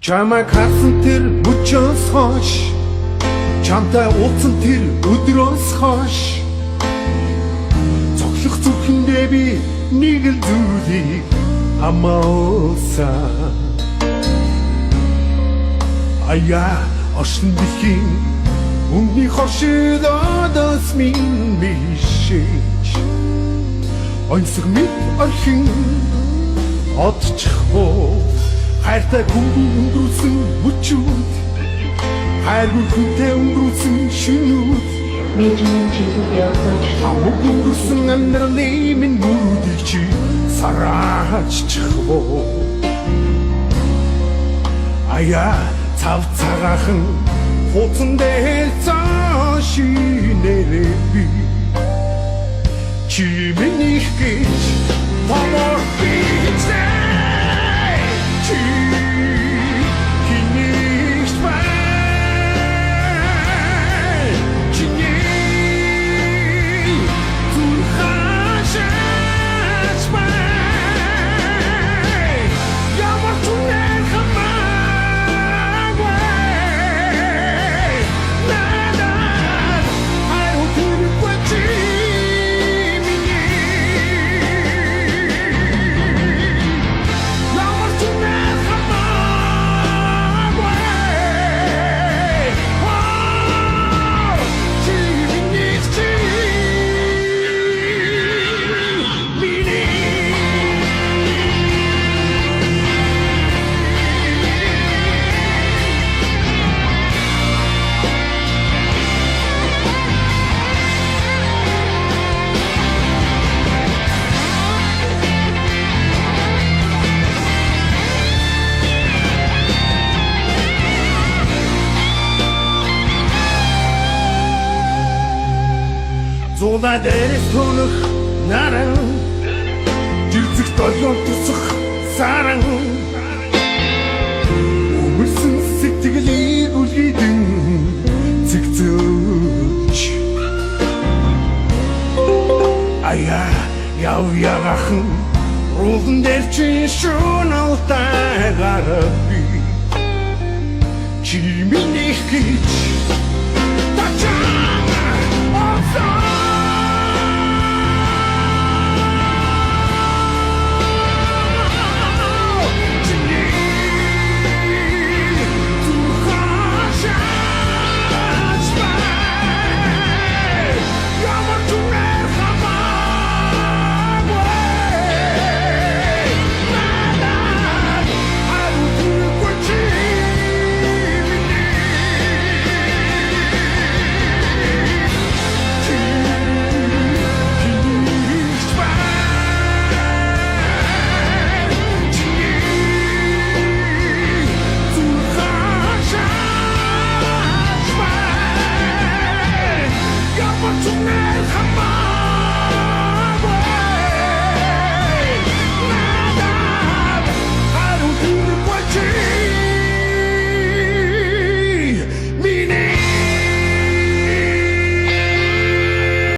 Чамайг харсан тэр өчөөс хойш чамтай уулзсан тэр өдрөөс хойш цоглох зүрхэндээ би нэг л зүйлийг амаасан ая оршин дэлхийн өмнөний хошид одоос минь бишэж онцг мэд орхин одчихоо хайртай хүмүн өнгөрүүлсэн бүчүүд хайргүй хүнтэй өнгөрүүлсэн шөнүүд Мэдрэмж чиглэлд өнгөрүүлсэн амьдралын минь нүрүүдийг чи сарааччихвоо ая цав цагаахан хууцан дээр цаашинэрэ би чи миний гэж помор бичээ Зула дээрээс төнөх наран жирзэг долоон тусах саран өмөрсөн сэтгэлийг үлгийдэн цэгцөөж ая яв ягахан рулан дээр чи шуналтай гарав би чи миний гэж